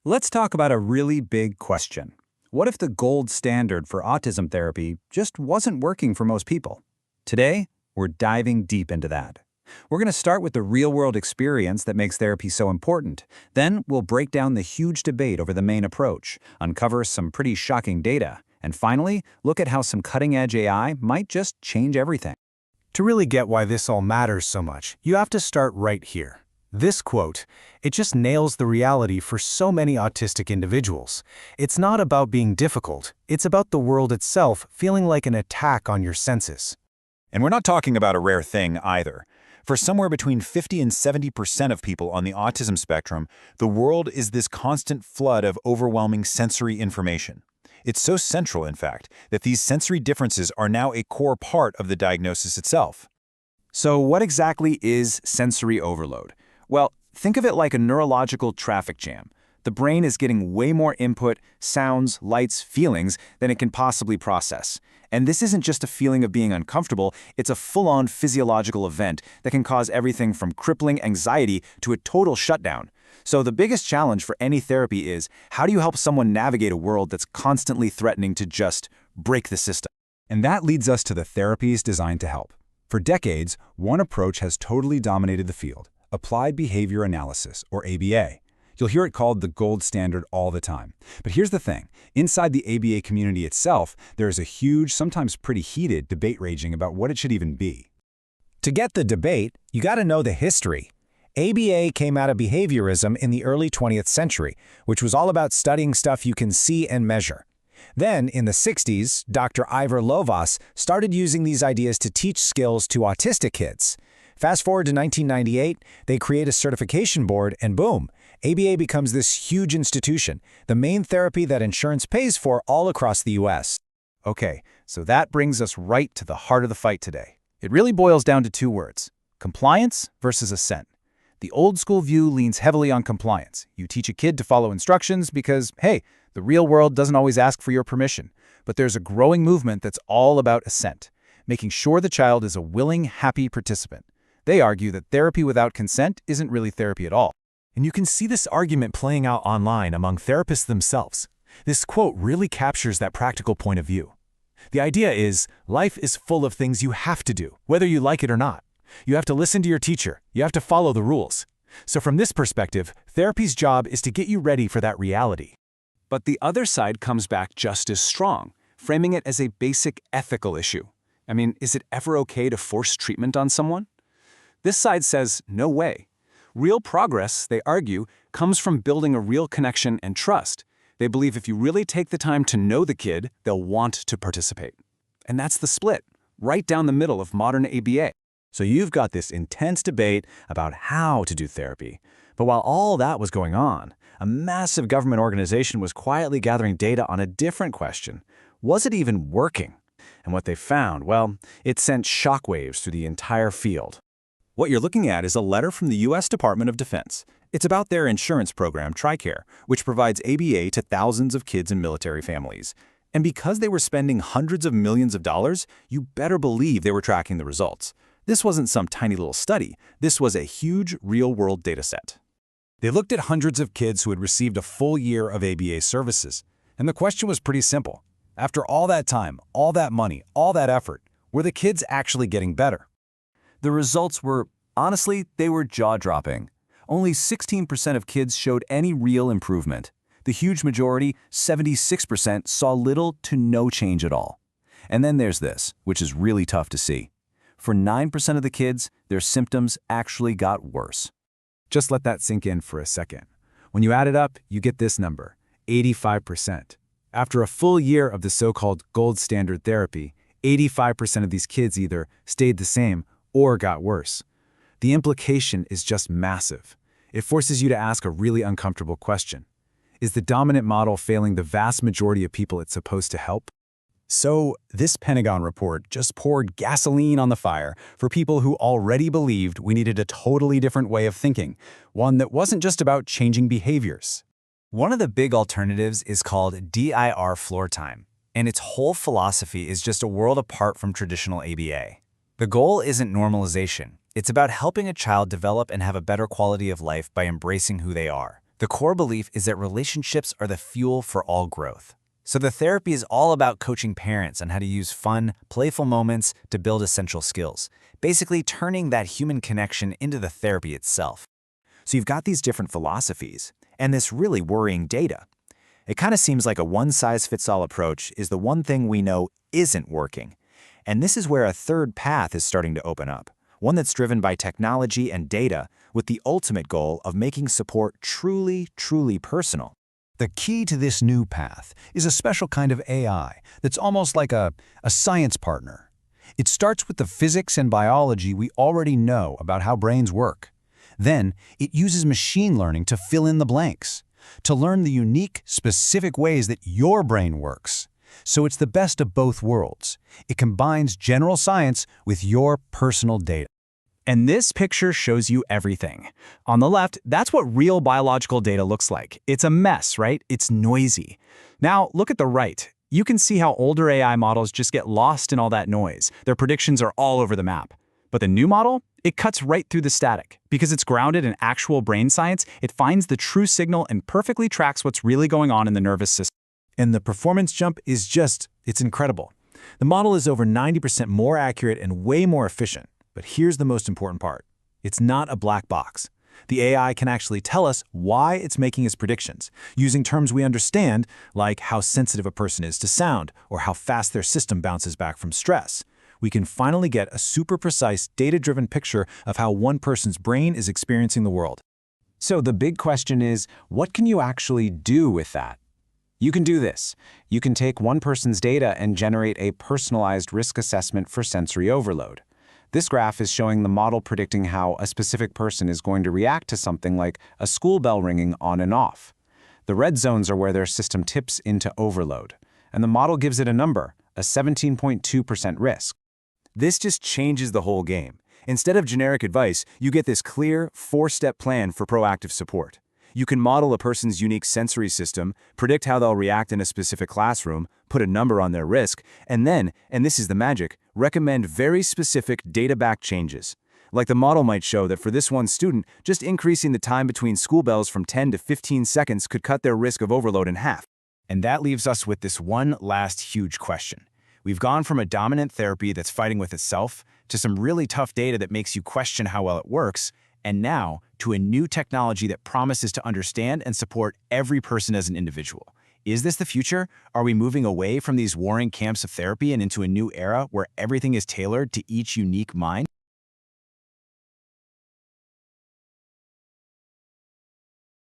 Let's talk about a really big question. What if the gold standard for autism therapy just wasn't working for most people? Today, we're diving deep into that. We're going to start with the real-world experience that makes therapy so important. Then we'll break down the huge debate over the main approach, uncover some pretty shocking data, and finally, look at how some cutting-edge AI might just change everything. To really get why this all matters so much, you have to start right here. This quote, it just nails the reality for so many autistic individuals. It's not about being difficult, it's about the world itself feeling like an attack on your senses. And we're not talking about a rare thing either. For somewhere between 50 and 70% of people on the autism spectrum, the world is this constant flood of overwhelming sensory information. It's so central, in fact, that these sensory differences are now a core part of the diagnosis itself. So what exactly is sensory overload? Well, think of it like a neurological traffic jam. The brain is getting way more input, sounds, lights, feelings than it can possibly process. And this isn't just a feeling of being uncomfortable, it's a full-on physiological event that can cause everything from crippling anxiety to a total shutdown. So the biggest challenge for any therapy is, how do you help someone navigate a world that's constantly threatening to just break the system? And that leads us to the therapies designed to help. For decades, one approach has totally dominated the field: applied behavior analysis, or ABA. You'll hear it called the gold standard all the time. But here's the thing. Inside the ABA community itself, there is a huge, sometimes pretty heated, debate raging about what it should even be. To get the debate, you got to know the history. ABA came out of behaviorism in the early 20th century, which was all about studying stuff you can see and measure. Then, in the 60s, Dr. Ivor Lovaas started using these ideas to teach skills to autistic kids. Fast forward to 1998, they create a certification board, and boom, ABA becomes this huge institution, the main therapy that insurance pays for all across the US. Okay, so that brings us right to the heart of the fight today. It really boils down to two words: compliance versus assent. The old-school view leans heavily on compliance. You teach a kid to follow instructions because, hey, the real world doesn't always ask for your permission. But there's a growing movement that's all about assent, making sure the child is a willing, happy participant. They argue that therapy without consent isn't really therapy at all. And you can see this argument playing out online among therapists themselves. This quote really captures that practical point of view. The idea is, life is full of things you have to do, whether you like it or not. You have to listen to your teacher. You have to follow the rules. So from this perspective, therapy's job is to get you ready for that reality. But the other side comes back just as strong, framing it as a basic ethical issue. I mean, is it ever okay to force treatment on someone? This side says, no way. Real progress, they argue, comes from building a real connection and trust. They believe if you really take the time to know the kid, they'll want to participate. And that's the split, right down the middle of modern ABA. So you've got this intense debate about how to do therapy. But while all that was going on, a massive government organization was quietly gathering data on a different question. Was it even working? And what they found, well, it sent shockwaves through the entire field. What you're looking at is a letter from the U.S. Department of Defense. It's about their insurance program, TRICARE, which provides ABA to thousands of kids in military families. And because they were spending hundreds of millions of dollars, you better believe they were tracking the results. This wasn't some tiny little study. This was a huge, real-world data set. They looked at hundreds of kids who had received a full year of ABA services. And the question was pretty simple. After all that time, all that money, all that effort, were the kids actually getting better? The results were, honestly, they were jaw-dropping. Only 16% of kids showed any real improvement. The huge majority, 76%, saw little to no change at all. And then there's this, which is really tough to see. For 9% of the kids, their symptoms actually got worse. Just let that sink in for a second. When you add it up, you get this number, 85%. After a full year of the so-called gold standard therapy, 85% of these kids either stayed the same or got worse. The implication is just massive. It forces you to ask a really uncomfortable question. Is the dominant model failing the vast majority of people it's supposed to help? So, this Pentagon report just poured gasoline on the fire for people who already believed we needed a totally different way of thinking, one that wasn't just about changing behaviors. One of the big alternatives is called DIR floor time, and its whole philosophy is just a world apart from traditional ABA. The goal isn't normalization. It's about helping a child develop and have a better quality of life by embracing who they are, The core belief is that relationships are the fuel for all growth. So the therapy is all about coaching parents on how to use fun, playful moments to build essential skills, basically turning that human connection into the therapy itself. So you've got these different philosophies, and this really worrying data. It kind of seems like a one-size-fits-all approach is the one thing we know isn't working. And this is where a third path is starting to open up, one that's driven by technology and data with the ultimate goal of making support truly, truly personal. The key to this new path is a special kind of AI that's almost like a science partner. It starts with the physics and biology we already know about how brains work. Then, it uses machine learning to fill in the blanks, to learn the unique, specific ways that your brain works. So it's the best of both worlds. It combines general science with your personal data. And this picture shows you everything. On the left, that's what real biological data looks like. It's a mess, right? It's noisy. Now, look at the right. You can see how older AI models just get lost in all that noise. Their predictions are all over the map. But the new model, it cuts right through the static. Because it's grounded in actual brain science, it finds the true signal and perfectly tracks what's really going on in the nervous system. And the performance jump is it's incredible. The model is over 90% more accurate and way more efficient. But here's the most important part. It's not a black box. The AI can actually tell us why it's making its predictions, using terms we understand, like how sensitive a person is to sound or how fast their system bounces back from stress. We can finally get a super precise, data-driven picture of how one person's brain is experiencing the world. So the big question is, what can you actually do with that? You can do this. You can take one person's data and generate a personalized risk assessment for sensory overload. This graph is showing the model predicting how a specific person is going to react to something like a school bell ringing on and off. The red zones are where their system tips into overload, and the model gives it a number, a 17.2% risk. This just changes the whole game. Instead of generic advice, you get this clear, four-step plan for proactive support. You can model a person's unique sensory system, predict how they'll react in a specific classroom, put a number on their risk, and then, and this is the magic, recommend very specific data-backed changes. Like the model might show that for this one student, just increasing the time between school bells from 10 to 15 seconds could cut their risk of overload in half. And that leaves us with this one last huge question. We've gone from a dominant therapy that's fighting with itself to some really tough data that makes you question how well it works, and now to a new technology that promises to understand and support every person as an individual. Is this the future? Are we moving away from these warring camps of therapy and into a new era where everything is tailored to each unique mind?